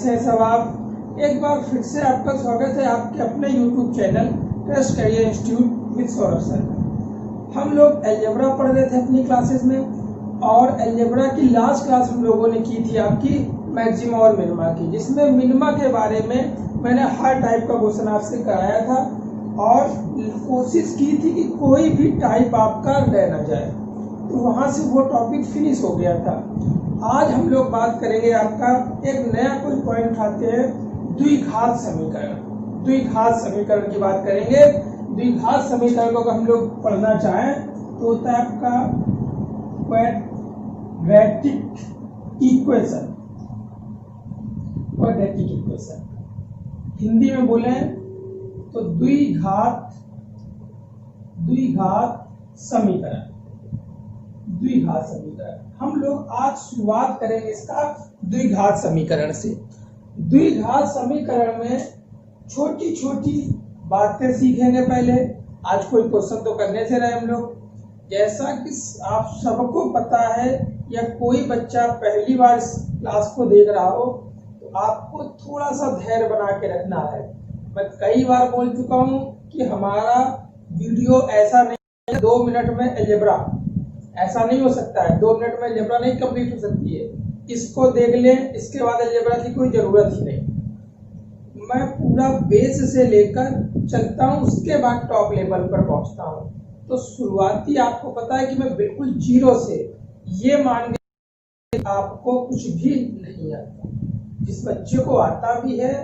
कैसे हैं सब आप। एक बार फिर से आपका स्वागत है आपके अपने YouTube channel crush career institute with Saurabh sir. हम लोग अलजेब्रा पढ़ रहे थे अपनी क्लासेस में, और अलजेब्रा की लास्ट क्लास हम लोगों ने की थी आपकी मैक्सिमा और मिनिमा की, जिसमें मिनिमा के बारे में मैंने हर टाइप का क्वेश्चन आपसे कराया था और कोशिश की थी कि कोई भी टाइप आपका रह ना जाए, तो वहाँ से वो टॉपिक फिनिश हो गया था। आज हम लोग बात करेंगे आपका एक नया कोई पॉइंट उठाते हैं, द्विघात समीकरण। द्विघात समीकरण की बात करेंगे। द्विघात समीकरण को अगर हम लोग पढ़ना चाहें तो होता है आपका quadratic equation. Quadratic equation Hindi में बोले तो द्विघात समीकरण। द्विघात समीकरण हम लोग आज शुरुआत करेंगे इसका द्विघात समीकरण से। द्विघात समीकरण में छोटी छोटी बातें सीखेंगे पहले। आज कोई क्वेश्चन तो करने से रहे हम लोग, जैसा कि आप सबको पता है या कोई बच्चा पहली बार इस क्लास को देख रहा हो तो आपको थोड़ा सा धैर्य बना के रखना है। मैं कई बार बोल चुका हूं कि हमारा वीडियो ऐसा नहीं है 2 मिनट में अलजेब्रा, ऐसा नहीं हो सकता है। 2 मिनट में अलजेब्रा नहीं कंप्लीट हो सकती है। इसको देख लें, इसके बाद अलजेब्रा की कोई जरूरत ही नहीं। मैं पूरा बेस से लेकर चलता हूँ, उसके बाद टॉप लेवल पर पहुंचता हूँ। तो शुरुआती आपको पता है कि मैं बिल्कुल जीरो से ये मान के आपको कुछ भी नहीं आता। जिस बच्चे को आता भी है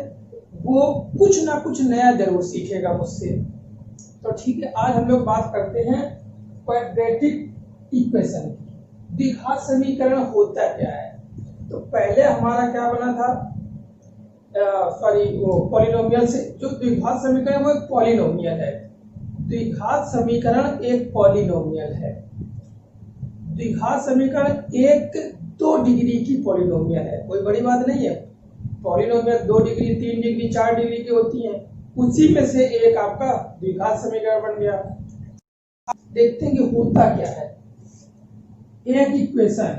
वो कुछ ना कुछ नया जरूर सीखेगा मुझसे। तो ठीक है, आज हम लोग बात करते हैं क्वाड्रेटिक इक्वेशन की। द्विघात समीकरण होता क्या है? तो पहले हमारा क्या बना था, वो पॉलिनोमियल से। जो द्विघात समीकरण वो एक पॉलिनोमियल है। द्विघात समीकरण एक पॉलिनोमियल है। द्विघात समीकरण 1-2 डिग्री की पॉलिनोमियल है, कोई बड़ी बात नहीं है। पॉलिनोमियल 2 डिग्री, 3 डिग्री, 4 डिग्री की होती हैं, उसी में से एक आपका द्विघात समीकरण बन गया। देखते हैं कि होता क्या है। एक इक्वेशन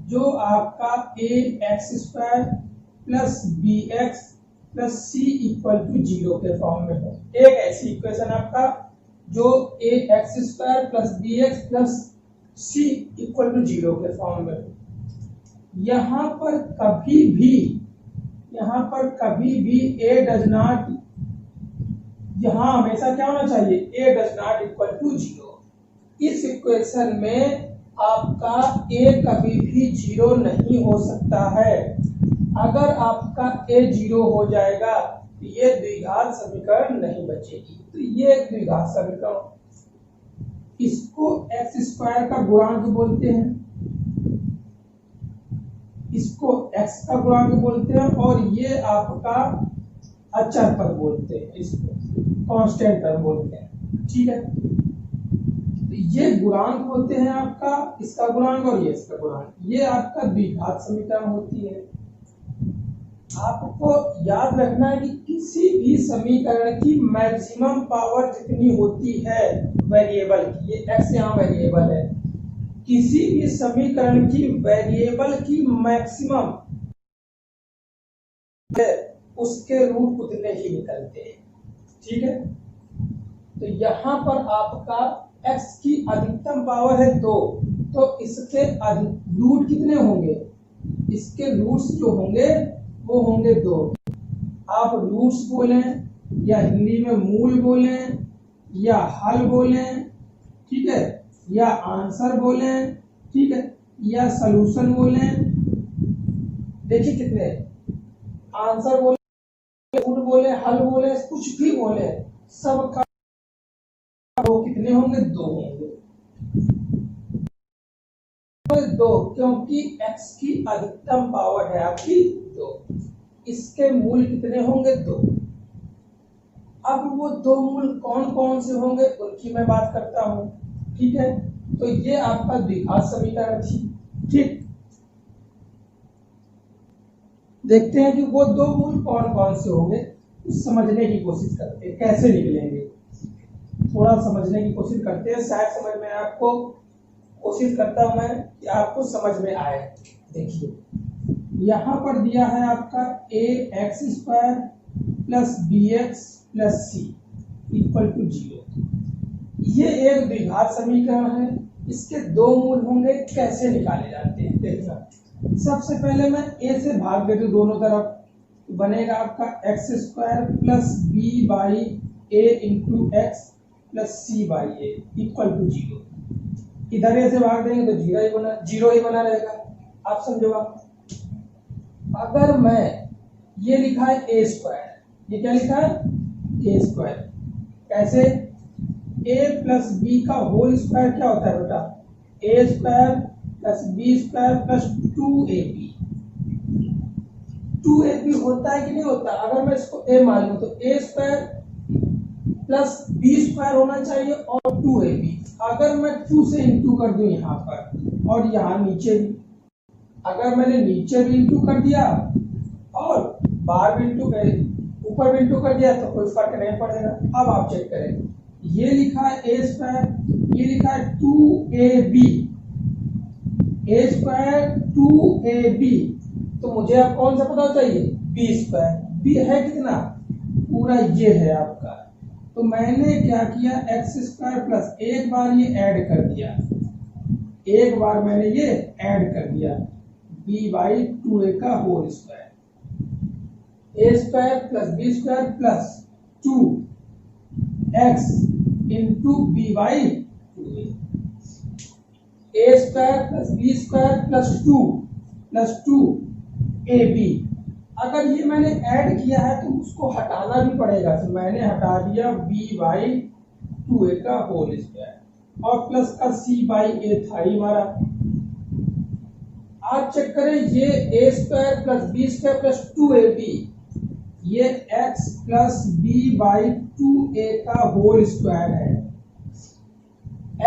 जो आपका ax² plus bx plus c equal to 0 के फॉर्म में हो। एक ऐसी इक्वेशन आपका जो ax² plus bx plus c equal to 0 के फॉर्म में हो। यहाँ पर कभी भी a डज नॉट, यहाँ हमेशा क्या होना चाहिए, a does not equal to 0। इस इक्वेशन में आपका a कभी भी 0 नहीं हो सकता है। अगर आपका a 0 हो जाएगा तो ये द्विघात समीकरण नहीं बचेगी। तो ये एक द्विघात समीकरण, इसको x² का गुणांक बोलते हैं, इसको x का गुणांक बोलते हैं, और ये आपका अचर पद बोलते हैं, इसको कांस्टेंट टर्म बोलते हैं। ठीक है, तो ये गुणांक होते हैं आपका, इसका गुणांक और ये इसका गुणांक। ये आपका द्विघात समीकरण होती है। आपको याद रखना है कि किसी भी समीकरण की मैक्सिमम पावर जितनी होती है वेरिएबल की, ये x यहाँ वेरिएबल है, किसी भी समीकरण की वेरिएबल की मैक्सिमम उसके रूट उतने ही निकलते हैं। ठीक है, तो यहाँ पर आपका x की अधिकतम पावर है 2, तो इसके रूट कितने होंगे, इसके रूट्स जो होंगे वो होंगे 2। आप रूट्स बोलें या हिंदी में मूल बोलें या हल बोलें, ठीक है, या आंसर बोलें, ठीक है, या सॉल्यूशन बोलें। देखिए कितने आंसर बोले, रूट बोले, हल बोले, कुछ भी बोले, सबका वो कितने होंगे, 2 होंगे। 2 क्योंकि x की अधिकतम पावर है आपकी 2, इसके मूल कितने होंगे, 2। अब वो 2 मूल कौन कौन से होंगे उनकी मैं बात करता हूं। ठीक है, तो ये आपका द्विघात समीकरण थी। ठीक, देखते हैं कि वो 2 मूल कौन कौन से होंगे, कुछ समझने की कोशिश करते हैं कैसे निकलेंगे। थोड़ा समझने की कोशिश करते हैं, शायद समझ में आपको, कोशिश करता हूं मैं कि आपको समझ में आए। देखिए यहाँ पर दिया है आपका a x square plus b x plus c equal to 0। ये एक द्विघात समीकरण है। इसके दो मूल होंगे, कैसे निकाले जाते हैं देखना। सबसे पहले मैं ए से भाग दे दूं दोनों तरफ, तो बनेगा आपका x square plus B by A into x plus C by A equal to 0। इधर ए से भाग देंगे तो जीरो ही बना रहेगा। आप समझो। अगर मैं ये लिखा है ए स्क्वायर, ये क्या लिखा है ए स्क्वायर, कैसे ए प्लस बी का होल स्क्वायर क्या होता है बेटा, a square plus B square plus 2ab। 2ab होता है कि नहीं होता। अगर मैं इसको a मान लूं तो ए स्क्वायर प्लस बी स्क्वायर होना चाहिए और 2ab। अगर मैं 2 से इंटू कर दूं यहाँ पर और यहाँ नीचे भी, अगर मैंने नीचे भी इंटू कर दिया और बाहर भी इंटू ऊपर भी इंटू कर दिया तो कोई फर्क नहीं पड़ेगा। अब आप चेक करें, ये लिखा है ए स्क्वायर, ये लिखा है 2ab, ए स्क्वायर 2ab, तो मुझे अब कौन सा पता चाहिए बी स्क्वायर। बी है कितना, पूरा ये है आपका। तो मैंने क्या किया, एक्स स्क्वायर प्लस एक बार ये ऐड कर दिया, एक बार मैंने ये ऐड कर दिया बी बाई 2a का whole square, A square plus B square plus 2x into B by 2a, A square plus B square plus 2ab। अगर ये मैंने ऐड किया है तो उसको हटाना भी पड़ेगा, तो मैंने हटा दिया b बाई 2a का होल स्क्वायर और प्लस का c बाई a था ही हमारा। आप चेक करें, ये a square plus B square plus 2ab, ये x plus B by 2a का होल स्क्वायर है।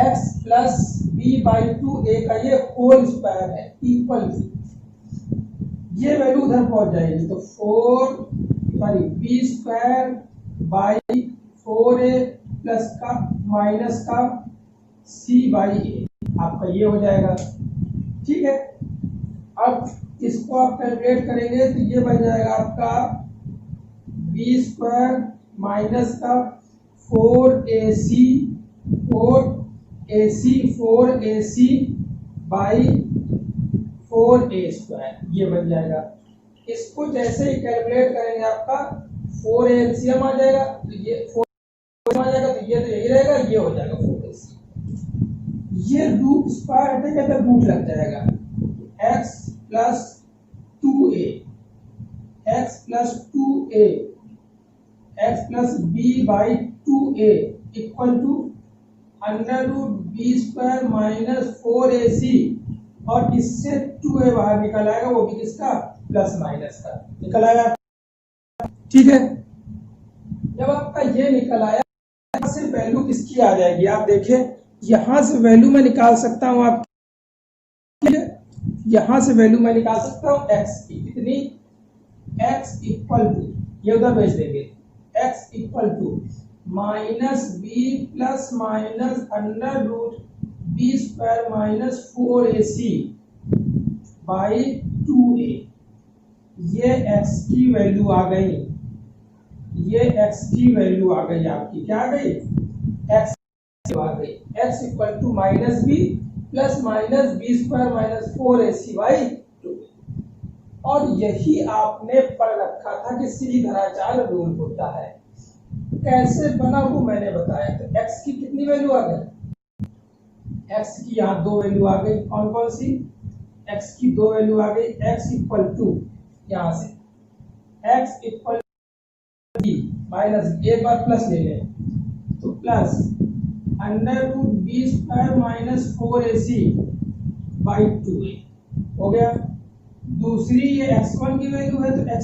x plus B by 2a का ये होल स्क्वायर है इक्वल टू, ये वैल्यू उधर पहुंच जाएगी तो b square by 4a plus का माइनस का c बाई a, आपका ये हो जाएगा। ठीक है, अब इसको आप कैलकुलेट करेंगे तो ये बन जाएगा आपका बी स्क्वायर माइनस का 4ac बाई 4a स्क्वायर, ये बन जाएगा। इसको जैसे ही कैलकुलेट करेंगे आपका 4a एलसीएम आ जाएगा, तो ये 4 आ जाएगा, तो ये तो यही रहेगा, ये हो जाएगा 4ac। ये रूट स्क्वायर हटेगा तो रूट लग जाएगा, x plus 2a, x plus 2a, x plus b by 2a equal to under root B square minus 4ac, और इससे 2a बाहर निकल आएगा, वो भी किसका, प्लस माइनस का निकल आएगा। ठीक है, जब आपका ये निकल आया, यहाँ से वैल्यू किसकी आ जाएगी, आप देखें यहां से वैल्यू मैं निकाल सकता हूं, आप यहां से वैल्यू मैं निकाल सकता हूं x की, कितनी, x इक्वल टू, ये उधर भेज देंगे, x equal to minus B plus minus under root B square minus 4ac by 2a। ये x की वैल्यू आ गई, ये x की वैल्यू आ गई आपकी, क्या आ गई, x आ गई, x equal to minus B plus minus B square minus 4ac by 2। और यही आपने पढ़ रखा था कि श्रीधराचार्य रूल होता है। कैसे बना वो मैंने बताया। तो x की कितनी वैल्यू आ गई, x की यहाँ दो वैल्यू आ गई, कौन कौन सी, x की दो वैल्यू आ गई, x इक्वल टू यहाँ से x इक्वल माइनस, एक बार प्लस ले लें तो plus under root B square minus 4ac by 2a हो गया। दूसरी ये x1 की वैल्यू है, तो x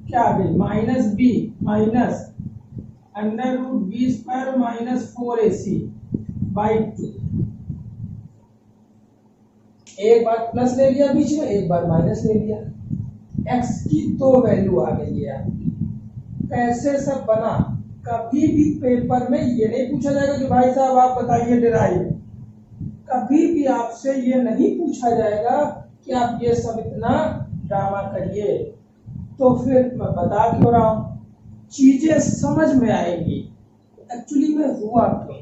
क्या आ गई, minus b minus under root B square minus 4ac by 2। एक बार प्लस ले लिया बीच में, एक बार माइनस ले लिया, x की दो वैल्यू आ गई है आपकी। कैसे सब बना, कभी भी पेपर में ये नहीं पूछा जाएगा कि भाई साहब आप बताइए डिराइव, कभी भी आपसे ये नहीं पूछा जाएगा कि आप ये सब इतना ड्रामा करिए तो फिर मैं बता क्यों रहा हूं, चीजें समझ में आएंगी एक्चुअली में हुआ क्यों।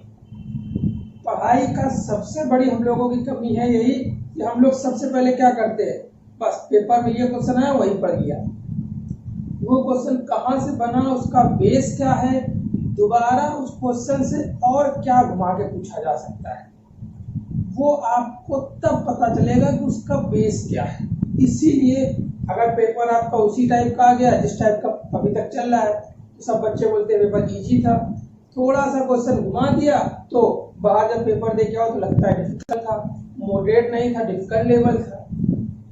पढ़ाई का सबसे बड़ी हम लोगों की कमी है यही कि हम लोग सबसे पहले क्या करते हैं, बस पेपर में ये क्वेश्चन आया वही पढ़ लिया, वो क्वेश्चन कहाँ से बना, उसका बेस क्या है, दोबारा उस क्वेश्चन से और क्या घुमा के पूछा जा सकता है, वो आपको तब पता चलेगा कि उसका बेस क्या है। इसीलिए अगर पेपर आपका उसी टाइप का आ गया जिस टाइप का अभी तक चल रहा है तो सब बच्चे बोलते हैं पेपर इजी था, थोड़ा सा क्वेश्चन घुमा दिया तो बाहर जब पेपर दे के आओ तो लगता है डिफिकल्ट था, मॉडरेट नहीं था, डिफिकल्ट लेवल था।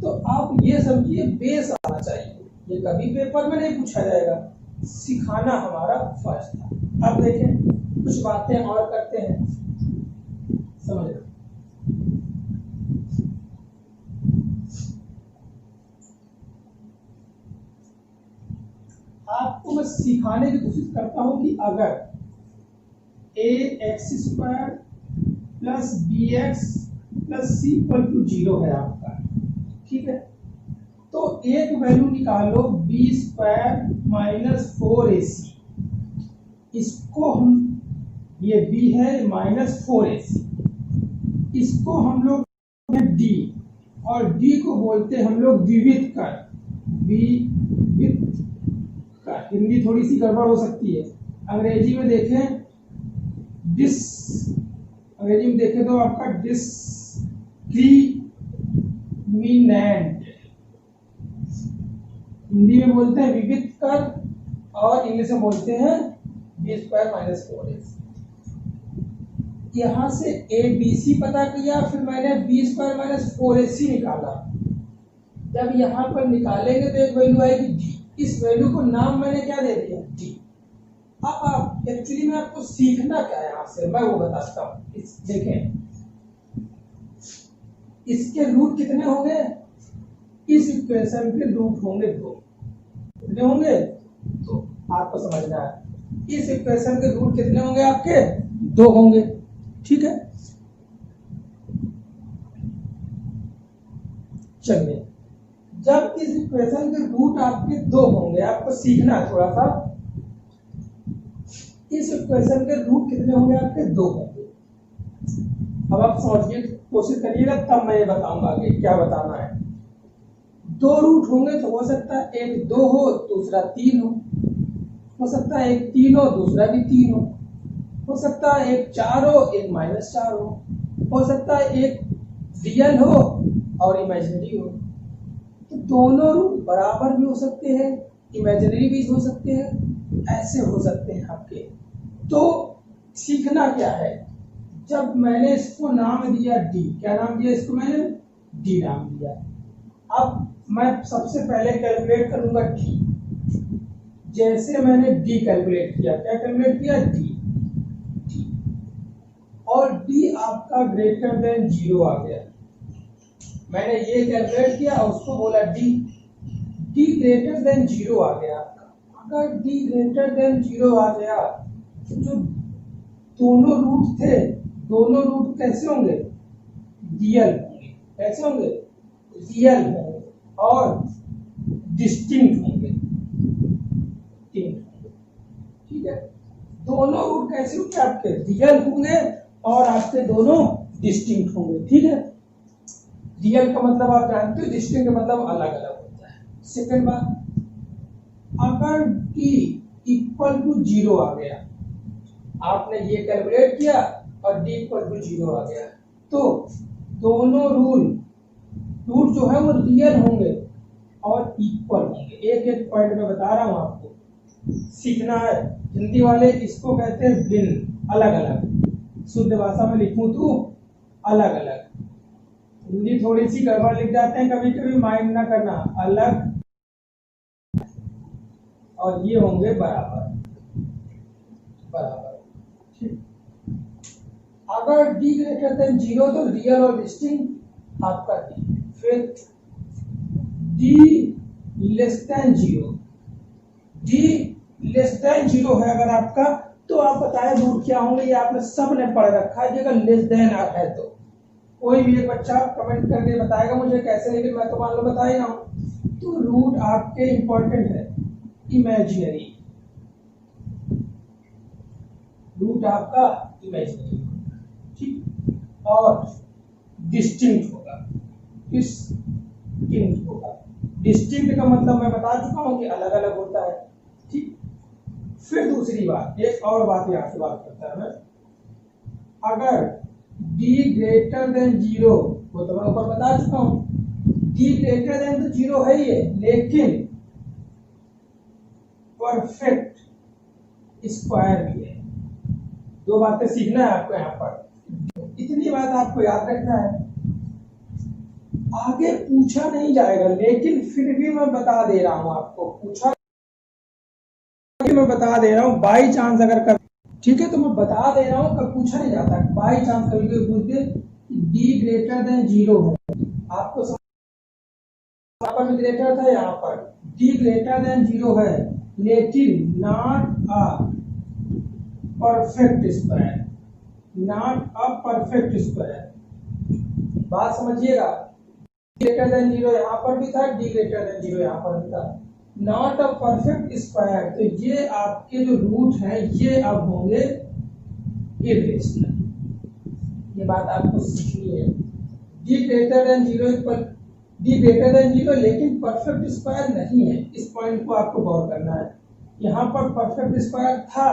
तो आप ये समझिए बेस आना चाहिए, ये कभी पेपर में नहीं पूछा जाएगा, सिखाना हमारा फर्ज था। अब देखें कुछ बातें और करते हैं, समझ लो। आपको मैं सिखाने की कोशिश करता हूं कि अगर ax² plus bx plus c equal to 0 है आपका, ठीक है, तो एक वैल्यू निकालो b² माइनस 4ac, इसको हम, ये b है माइनस 4ac, इसको हम लोग d, और d को बोलते हैं हम लोग विविध कर, विविध कर। हिंदी थोड़ी सी गड़बड़ हो सकती है, अंग्रेजी में देखें अंग्रेजी में देखें तो आपका डिस्क्रिमिनेंट, हिंदी में बोलते हैं विविध कर और इंग्लिश में बोलते हैं b² माइनस 4ac। यहां से abc पता किया, फिर मैंने b² माइनस 4ac निकाला, जब यहां पर निकालेंगे तो एक वैल्यू आएगी d, इस वैल्यू को नाम मैंने क्या दे दिया d। अब आप एक्चुअली में आपको सीखना क्या है यहां से, मैं वो बताता हूं। देखें इसके रूट कितने होंगे, इस इक्वेशन के रूट होंगे 2, कितने होंगे, तो आपको समझना है इस इक्वेशन के रूट कितने होंगे आपके, 2 होंगे, ठीक है। चलिए जब इस इक्वेशन के रूट आपके 2 होंगे, आपको सीखना है थोड़ा सा, इस इक्वेशन के रूट कितने होंगे आपके, 2 होंगे। अब आप समझिए, कोशिश करिएगा तब मैं ये बताऊंगा आगे क्या बताना है। 2 रूट होंगे तो हो सकता है एक 2 हो दूसरा 3 हो सकता है एक 3 हो दूसरा भी 3 हो सकता है एक 4 हो एक -4 हो सकता है एक रियल हो और इमेजिनरी हो। तो दोनों रूट बराबर भी हो सकते हैं, इमेजिनरी भी हो सकते हैं, ऐसे हो सकते हैं आपके। तो सीखना क्या है, जब मैंने इसको नाम दिया d, क्या नाम दिया इसको मैंने, d नाम दिया। अब मैं सबसे पहले कैलकुलेट करूंगा d, जैसे मैंने d कैलकुलेट किया, क्या कैलकुलेट किया, d, और d आपका ग्रेटर देन 0 आ गया, मैंने ये कैलकुलेट किया और उसको बोला d ग्रेटर देन 0 आ गया। अगर d ग्रेटर देन 0 आ गया तो जो दोनों रूट थे, दोनों रूट कैसे होंगे, रियल होंगे, कैसे होंगे, रियल होंगे और डिस्टिंक्ट होंगे, ठीक है। दोनों रूट कैसे होंगे आपके, रियल होंगे और आपके दोनों डिस्टिंक्ट होंगे, ठीक है। रियल का मतलब आप जानते हो, डिस्टिंक्ट का मतलब अलग अलग होता है। सेकंड बात, अगर d इक्वल टू 0 आ गया, आपने ये कैलकुलेट किया और d इक्वल टू 0 आ गया, तो दोनों रूट जो है वो रियल होंगे और इक्वल होंगे। एक एक पॉइंट में बता रहा हूं आपको, सीखना है। हिंदी वाले इसको कहते हैं भिन्न, अलग अलग, शुद्ध भाषा में लिखूं तो अलग अलग, हिंदी थोड़ी सी गड़बड़ लिख जाते हैं कभी कभी, माइंड ना करना, अलग और ये होंगे बराबर, ठीक। अगर d ग्रेटर देन 0 तो रियल और डिस्टिंक्ट आपका d, फिर d less than 0, d less than 0 है अगर आपका, तो आप बताएं रूट क्या होंगे, ये आपने सबने पढ़ रखा है। अगर लेस देन है तो कोई भी एक बच्चा कमेंट करके बताएगा मुझे कैसे, लेकिन मैं तो मान लो बता ही रहा हूं, तो रूट आपके इंपॉर्टेंट है, इमेजिनरी, रूट आपका इमेजिनरी, ठीक, और डिस्टिंक्ट होगा, डिस्टिंक्ट होगा। डिस्टिंक्ट का मतलब मैं बता चुका हूं कि अलग अलग होता है, ठीक। फिर दूसरी बात, एक और बात यहाँ से बात करता है मैं, अगर d ग्रेटर देन 0 वो तो मैं ऊपर बता चुका हूं, d ग्रेटर देन तो 0 है ये, लेकिन परफेक्ट स्क्वायर भी है। दो बातें सीखना है आपको यहाँ पर, इतनी बात आपको याद रखना है, आगे पूछा नहीं जाएगा लेकिन फिर भी मैं बता दे रहा हूं आपको, पूछा मैं बता दे रहा हूं, बाई चांस अगर कर, ठीक है, तो मैं बता दे रहा हूं, कब पूछा नहीं जाता, बाई चांस कभी कोई पूछ दे d ग्रेटर देन 0 है, आपको यहाँ पर ग्रेटर था, यहाँ पर d ग्रेटर देन 0 है, लेकिन not a perfect square, not a perfect square, बात समझिएगा। ग्रेटर देन 0 यहाँ पर भी था, d ग्रेटर देन 0 यहाँ पर भी था, नॉट अ परफेक्ट स्क्वायर, तो ये आपके जो रूट है ये अब होंगे इरेशनल, ये बात आपको सीखनी है। d greater than 0 d greater than 0 लेकिन परफेक्ट स्क्वायर नहीं है, इस पॉइंट को आपको गौर करना है, यहाँ पर परफेक्ट स्क्वायर था,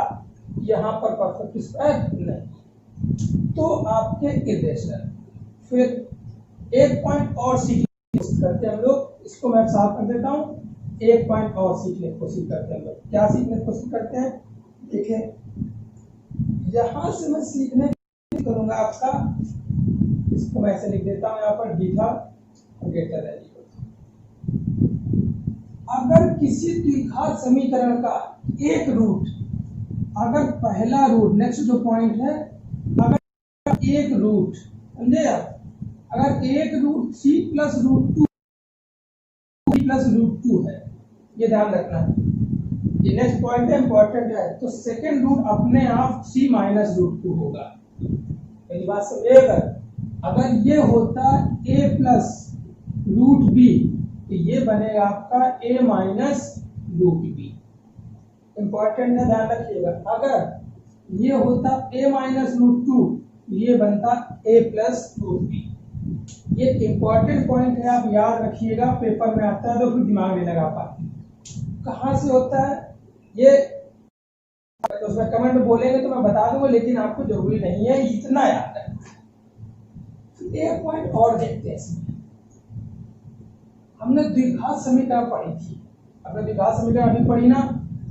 यहाँ पर परफेक्ट स्क्वायर नहीं, तो आपके इरेशनल। फिर एक पॉइंट और सीखने की कोशिश करते हैं हम लोग, इसको मैं साफ कर देता हूँ, एक पॉइंट और सीखने की कोशिश करते हैं हम लोग, क्या सीखने की कोशिश करते हैं, देखिए यहां से मैं सीखने की कोशिश करूंगा आपका, इसको मैं ऐसे लिख देता हूं यहाँ पर, d था ग्रेटर देन 0। अगर किसी द्विघात समीकरण का एक रूट, अगर पहला रूट, नेक्स्ट जो पॉइंट है, अगर एक रूट, समझे आप, अगर एक root 3 plus root 2 plus root 2 है, ये ध्यान रखना है, ये नेक्स्ट पॉइंट है, इंपॉर्टेंट है, तो सेकेंड रूट अपने आप 3 माइनस रूट 2 होगा, मेरी बात समझिएगा। अगर ये होता a प्लस रूट बी, तो ये बनेगा आपका a minus root B, important है, ध्यान रखिएगा। अगर ये होता a माइनस रूट 2, ये बनता a प्लस रूट बी, ये इंपॉर्टेंट पॉइंट है, आप याद रखिएगा, पेपर में आता है तो फिर दिमाग में लगा पाते हैं। कहां से होता है ये, तो उसमें कमेंट में बोलेंगे तो मैं बता दूंगा, लेकिन आपको जरूरी नहीं है, इतना याद है। एक पॉइंट और देखते हैं इसमें, हमने द्विघात समीकरण पढ़ी थी, अपने द्विघात समीकरण अभी पढ़ी ना,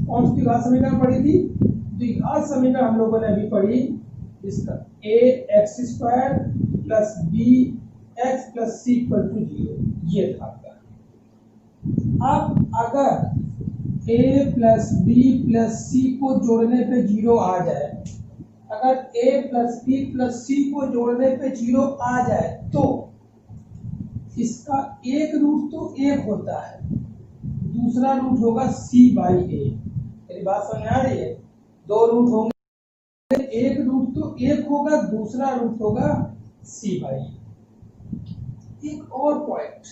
कौन सी द्विघात समीकरण पढ़ी थी, द्विघात समीकरण हम लोगों ने अभी पढ़ी, इसका ax square plus bx plus c equal to 0, ये था आपका। अब अगर a plus b plus c को जोड़ने पे 0 आ जाए, अगर a plus b plus c को जोड़ने पे 0 आ जाए, तो इसका एक रूट तो एक होता है, दूसरा रूट होगा c बाई a, मेरी बात समझ आ रही है, दो रूट होंगे, एक रूट तो एक होगा, दूसरा रूट होगा c बाई a। एक और पॉइंट,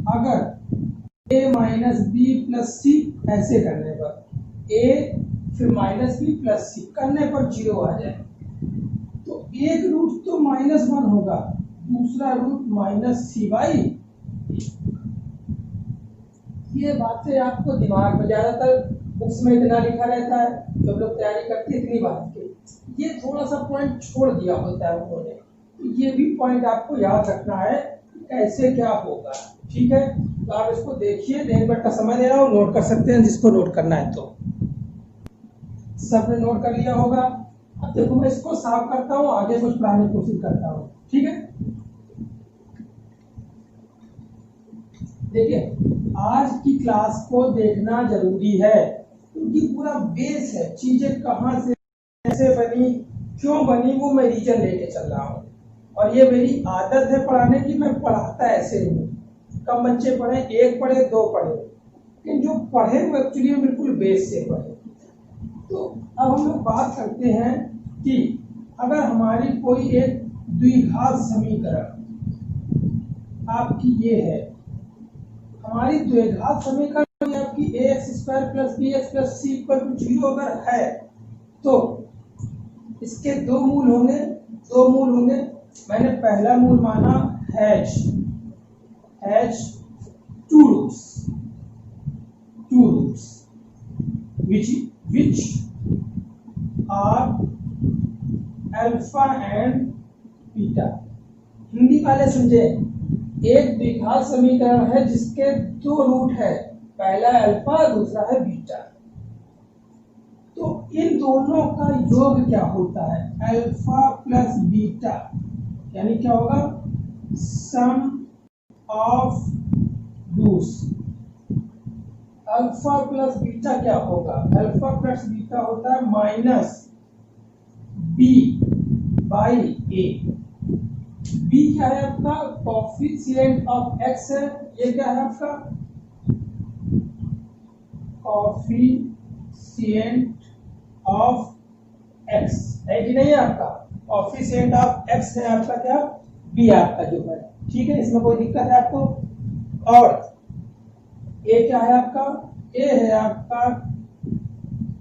अगर a माइनस बी प्लस सी ऐसे करने पर, a फिर माइनस बी प्लस सी करने पर 0 आ जाए, तो एक रूट तो -1 होगा, दूसरा रूट माइनस सी बाई। ये बातें आपको दिमाग में, ज्यादातर बुक्स में इतना लिखा रहता है, जब लोग तैयारी करते हैं इतनी बात की, ये थोड़ा सा पॉइंट छोड़ दिया होता है उन्होंने, ये भी पॉइंट आपको याद रखना है, कैसे क्या होगा, ठीक है। तो आप इसको देखिए, 1 मिनट का समय दे रहा हूँ, नोट कर सकते हैं जिसको नोट करना है, तो सबने नोट कर लिया होगा। अब देखो मैं इसको साफ करता हूँ, आगे कुछ पढ़ाने की कोशिश करता हूँ, ठीक है। देखिए आज की क्लास को देखना जरूरी है, क्योंकि पूरा बेस है, चीजें कहाँ से कैसे बनी, क्यों बनी, वो मैं रीजन लेके चल रहा हूँ, और ये मेरी आदत है पढ़ाने की, मैं पढ़ाता ऐसे हूँ, कम बच्चे पढ़े, 1 पढ़े 2 पढ़े, लेकिन जो पढ़े वो एक्चुअली बिल्कुल बेस से पढ़े। तो अब हम लोग बात करते हैं कि अगर हमारी कोई एक द्विघात समीकरण आपकी ये है, हमारी द्विघात समीकरण में आपकी ax² + bx + c = 0 अगर है तो इसके दो मूल होंगे। मैंने पहला मूल माना has two roots which are alpha and beta. Hindi वाले समझे, एक द्विघात समीकरण है जिसके दो रूट है, पहला अल्फा दूसरा है बीटा। तो इन दोनों का योग क्या होता है? अल्फा प्लस बीटा, यानी क्या होगा? Sum of roots. Alpha plus beta क्या होगा? अल्फा प्लस बीटा होता है minus b by a. B क्या है आपका? कोफिशिएंट ऑफ एक्स है। ये क्या है आपका? कोफिशिएंट ऑफ एक्स है कि नहीं? आपका कोफिशिएंट ऑफ एक्स है आपका क्या? बी आपका जो है, ठीक है, इसमें कोई दिक्कत है आपको? और ए क्या है आपका? ए है आपका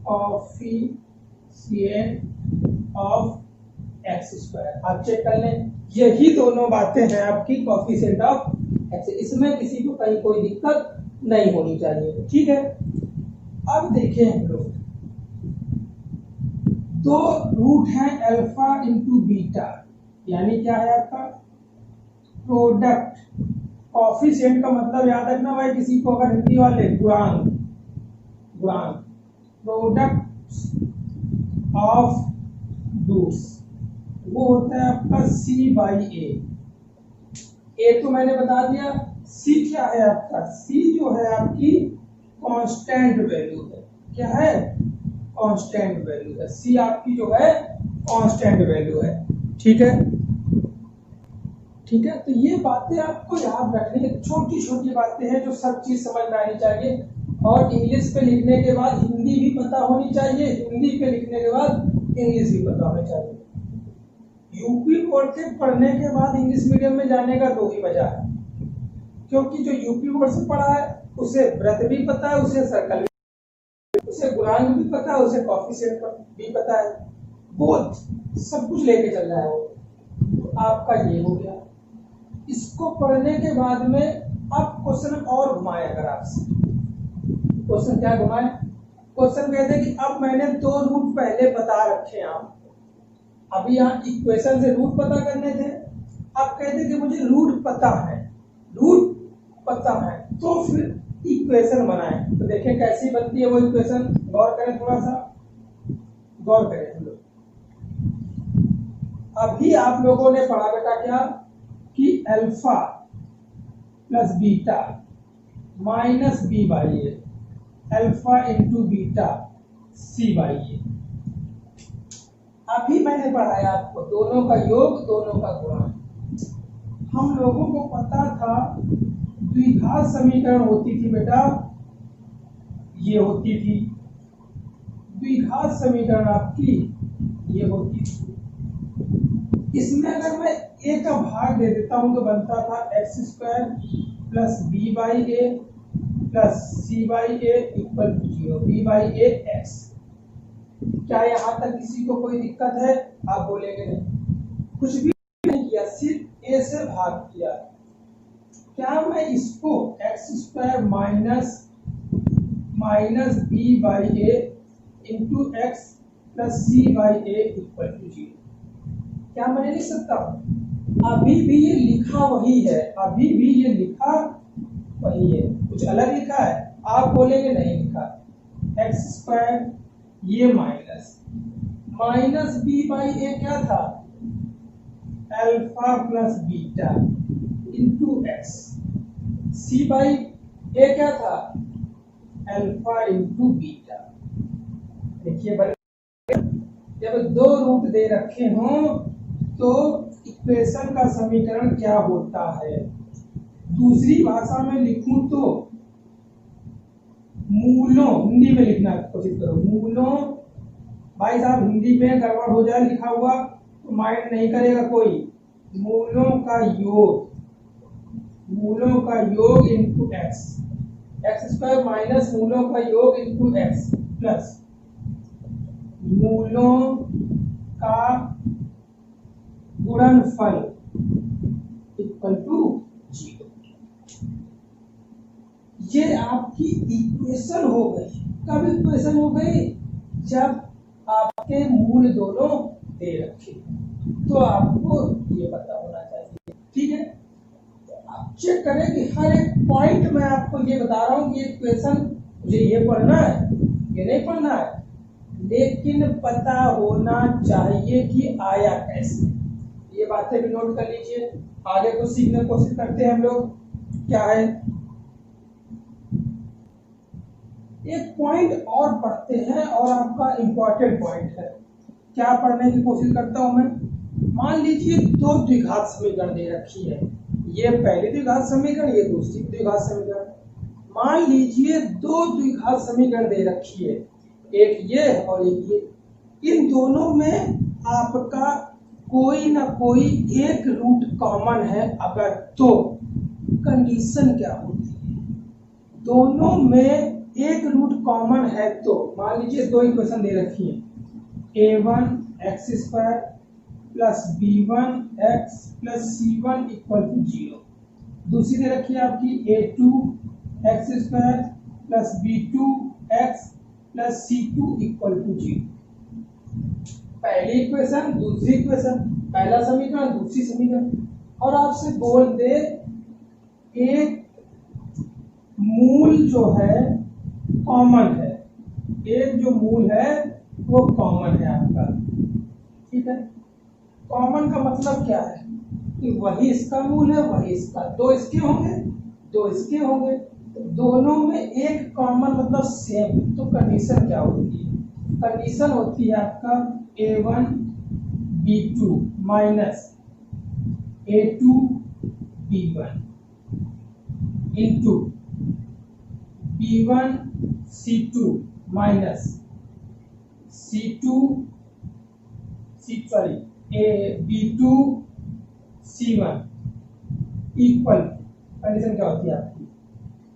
कोफिशिएंट ऑफ x²। आप चेक कर लें, यही दोनों बातें हैं आपकी कोफिशिएंट ऑफ x। इसमें किसी को कहीं कोई दिक्कत नहीं होनी चाहिए, ठीक है। अब देखें हम लोग, दो रूट हैं अल्फा इंटू बीटा, यानी क्या है आपका? प्रोडक्ट। कोफिशिएंट का मतलब याद रखना भाई, किसी को अगर हिंदी वाले, गुणांक। प्रोडक्ट ऑफ रूट्स वो होता है आपका c बाई ए तो मैंने बता दिया। c क्या है आपका? c जो है आपकी कांस्टेंट वैल्यू है। क्या है? कांस्टेंट वैल्यू है। c आपकी जो है कांस्टेंट वैल्यू है, ठीक है। तो ये बातें आपको याद रखने की छोटी छोटी बातें हैं जो सब चीज समझ में आनी चाहिए। और इंग्लिश पे लिखने के बाद हिंदी भी पता होनी चाहिए, हिंदी पे लिखने के बाद इंग्लिश भी पता होनी चाहिए। यूपी बोर्ड के पढ़ने के बाद इंग्लिश मीडियम में जाने का दो ही वजह है, क्योंकि जो यूपी बोर्ड से पढ़ा है उसे वृत्त भी पता है, उसे सर्कल भी, उसे गुणांक भी पता है, उसे कोफिशिएंट भी पता है, बोथ सब कुछ लेके चल रहा है वो। तो आपका ये हो गया। इसको पढ़ने के बाद में आप क्वेश्चन और घुमाए, अगर आपसे क्वेश्चन क्या घुमाए? क्वेश्चन कहते हैं कि अब मैंने दो रूट पहले बता रखे हैं आपको, अभी यहाँ इक्वेशन से रूट पता करने थे, आप कहते कि मुझे रूट पता है, तो फिर इक्वेशन बनाएं। तो देखें कैसी बनती है वो इक्वेशन, गौर करें, थोड़ा सा गौर करें हम लोग। अभी आप लोगों ने पढ़ा बेटा क्या कि alpha plus beta minus b by a, alpha into beta c by a. अभी मैंने पढ़ाया आपको दोनों का योग, दोनों का गुणा। हम लोगों को पता था द्विघात समीकरण होती थी बेटा, ये होती थी द्विघात समीकरण आपकी, ये होती थी। इसमें अगर मैं a का भाग दे देता हूं तो बनता था x² plus b by A plus c by A equal to 0, b by A x। क्या यहां तक किसी को कोई दिक्कत है? आप बोलेंगे नहीं, कुछ भी नहीं किया, सिर्फ a से भाग किया। क्या मैं इसको x² minus b by A into x plus c by A equal to 0, क्या मैं लिख सकता हूं? अभी भी ये लिखा वही है, अभी भी ये लिखा वही है, कुछ अलग लिखा है? आप बोलेंगे नहीं लिखा। x² ये माइनस b बाई ए क्या था? Alpha plus beta into x, c by a क्या था? Alpha into beta. देखिए जब दो रूट दे रखे हों तो इक्वेशन का समीकरण क्या होता है? दूसरी भाषा में लिखूं तो मूलों, हिंदी में लिखना कोशिश करो, मूलों। भाई साहब हिंदी में गड़बड़ हो जाए लिखा हुआ तो माइंड नहीं करेगा कोई। मूलों का योग, मूलों का योग into x, x square minus मूलों का योग इंटू एक्स प्लस मूलों का गुणनफल इक्वल टू 0। ये आपकी इक्वेशन हो गई। कब इक्वेशन हो गई? जब आपके मूल दोनों दे रखे, तो आपको ये पता होना चाहिए। ठीक है, आप चेक करें कि हर एक पॉइंट में आपको ये बता रहा हूं कि इक्वेशन मुझे ये पढ़ना है, ये नहीं पढ़ना है, लेकिन पता होना चाहिए कि आया कैसे। ये बातें भी नोट कर लीजिए। आगे को सीखने की कोशिश करते हैं हम लोग। क्या है, एक पॉइंट और पढ़ते हैं और आपका इंपॉर्टेंट पॉइंट है। क्या पढ़ने की कोशिश करता हूं मैं? मान लीजिए दो द्विघात समीकरण दे रखी है, ये पहली द्विघात समीकरण, ये दूसरी द्विघात समीकरण। मान लीजिए दो द्विघात समीकरण दे रखी है, एक ये और एक ये। इन दोनों में आपका कोई ना कोई एक रूट कॉमन है अगर, तो कंडीशन क्या होती है? दोनों में एक रूट कॉमन है तो मान लीजिए दो इक्वेशन दे रखी है, a1 x square plus b1 x plus c1 equal to 0। दूसरी दे रखी है आपकी a2 x square plus b2 x plus c2 equal to 0। पहली इक्वेशन, दूसरी इक्वेशन, पहला समीकरण, दूसरी समीकरण। और आपसे बोल दे एक मूल जो है कॉमन है, एक जो मूल है वो कॉमन है आपका। ठीक है, कॉमन का मतलब क्या है कि वही इसका मूल है, वही इसका, दो इसके होंगे, दो इसके होंगे, तो दोनों में एक कॉमन मतलब सेम। तो कंडीशन क्या होती है? कंडीशन होती है आपका a1 b2 minus a2 b1 into b1 c2 minus c2 b2 c1 equal, condition क्या होती है आपकी?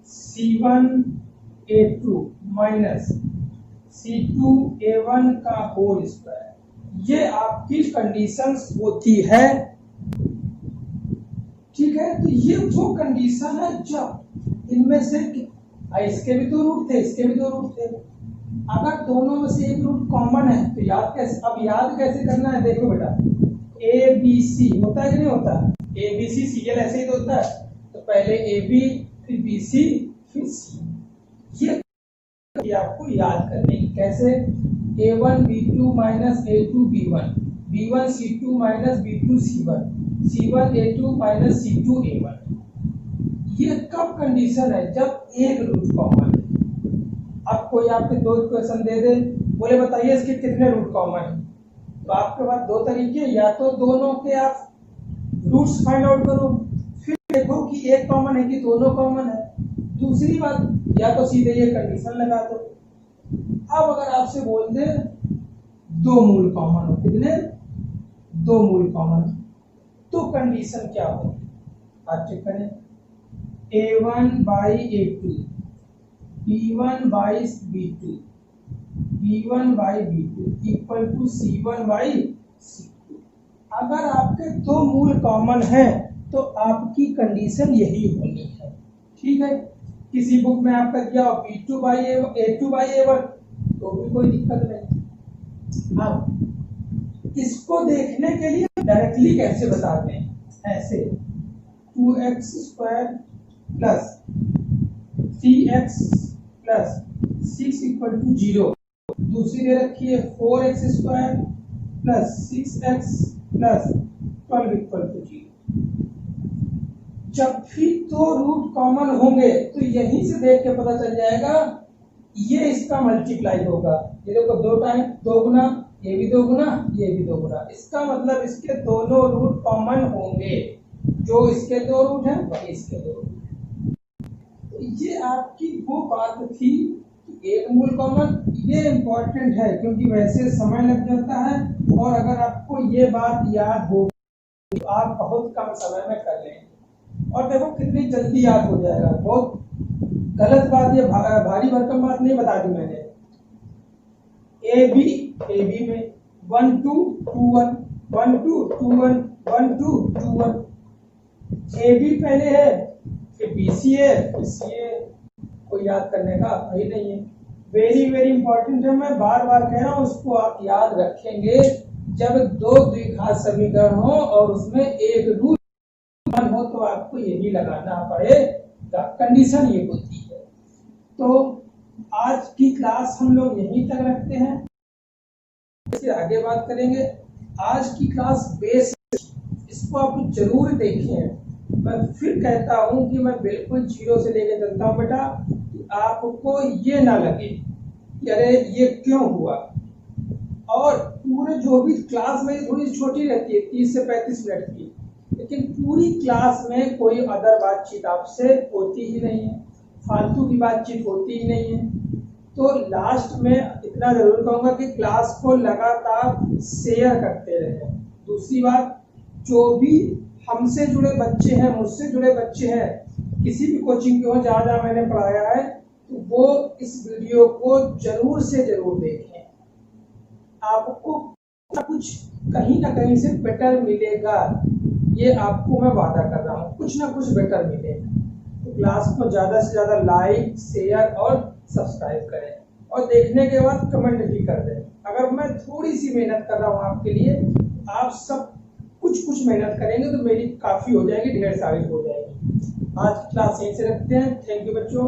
c1 a2 minus c2 a1 का होल स्क्वायर। ये आपकी कंडीशंस होती है। ठीक है, तो ये वो कंडीशन है जब इनमें से इसके भी दो रूट थे, इसके भी दो रूट थे, अगर दोनों में से एक रूट कॉमन है तो याद कैसे? अब याद कैसे करना है? देखो बेटा, ए बी सी होता है कि नहीं होता? ए बी सी सीरियल ऐसे ही तो होता है। तो पहले ए बी, फिर बी सी, फिर सी। ये आपको याद करने की। कैसे? a1 b2 minus a2 b1, b1 c2 minus b2 c1, c1 a2 minus c2 a1। ये कब कंडीशन है? जब एक रूट कॉमन है। अब कोई आपके दो इक्वेशन दे दे, बोले बताइए इसके कितने रूट कॉमन है, तो आपके पास दो तरीके, या तो दोनों के आप रूट्स फाइंड आउट करो, फिर देखो कि एक कॉमन है कि दोनों कॉमन है। दूसरी बात, या तो सीधे ये कंडीशन लगा दो। अब अगर आपसे बोल दे दो मूल कॉमन हो, कितने? दो मूल कॉमन, तो कंडीशन क्या होगी? आप चेक करें, a1 by a2, b1 by b2, b1 by b2 equal to c1 by c2। अगर आपके दो मूल कॉमन है तो आपकी कंडीशन यही होनी है। ठीक है, किसी बुक में आपका दिया हो b2 by a2 by a1 तो भी कोई दिक्कत नहीं। अब इसको देखने के लिए डायरेक्टली कैसे बताते हैं? ऐसे 2x square plus 3x plus 6 equal to 0। दूसरी दे रखी है 4x square plus 6x plus 12 equal to 0। जब भी दो रूट कॉमन होंगे तो यहीं से देख के पता चल जाएगा ये इसका मल्टीप्लाई होगा। ये देखो दो टाइम दो गुना, ये भी दो गुना, ये भी दो गुना, इसका मतलब इसके दोनों रूट कॉमन होंगे। जो इसके दो रूट हैं वही इसके दो रूट हैं। तो ये आपकी वो बात थी कि एक मूल कॉमन, ये इंपॉर्टेंट है क्योंकि वैसे समय लग जाता है, और अगर आपको ये बात याद हो तो आप बहुत कम समय में कर लेंगे। और देखो कितनी जल्दी याद हो जाएगा। बहुत गलत बात, ये भारी भरकम बात नहीं बता दी मैंने। ए बी में 1 2 2 1 1 2 2 1 1 2 2 1। ए बी पहले है, फिर बी सी है, फिर सी है। कोई याद करने का ही नहीं है। वेरी वेरी इंपॉर्टेंट है, मैं बार बार कह रहा हूँ, उसको आप याद रखेंगे। जब दो द्विघात समीकरण हो और उसमें एक रूट हो तो आपको यही लगाना पड़ेगा, कंडीशन ये होती है। तो आज की क्लास हम लोग यहीं तक रखते हैं, इससे आगे बात करेंगे। आज की क्लास बेस, इसको आप जरूर देखें। मैं फिर कहता हूं कि मैं बिल्कुल जीरो से लेके चलता हूं बेटा, कि आपको ये ना लगे कि अरे ये क्यों हुआ। और पूरे जो भी क्लास में थोड़ी छोटी रहती है, 30 से 35 मिनट की, लेकिन पूरी क्लास में कोई अदर बातचीत आपसे होती ही नहीं है, फालतू की बातचीत होती ही नहीं है। तो लास्ट में इतना जरूर कहूंगा कि क्लास को लगातार शेयर करते रहें। दूसरी बात, जो भी हमसे जुड़े बच्चे हैं, मुझसे जुड़े बच्चे हैं, किसी भी कोचिंग के हो जहाँ जहाँ मैंने पढ़ाया है, तो वो इस वीडियो को जरूर से जरूर देखें। आपको कुछ कहीं ना कहीं से बेटर मिलेगा, ये आपको मैं वादा कर रहा हूँ, कुछ ना कुछ बेटर मिलेगा। तो क्लास को ज्यादा से ज्यादा लाइक, शेयर और सब्सक्राइब करें, और देखने के बाद कमेंट भी कर दें। अगर मैं थोड़ी सी मेहनत कर रहा हूँ आपके लिए, आप सब कुछ मेहनत करेंगे तो मेरी काफी हो जाएगी, ढेर सारी हो जाएगी। आज की क्लास यहीं से रखते हैं। थैंक यू बच्चों।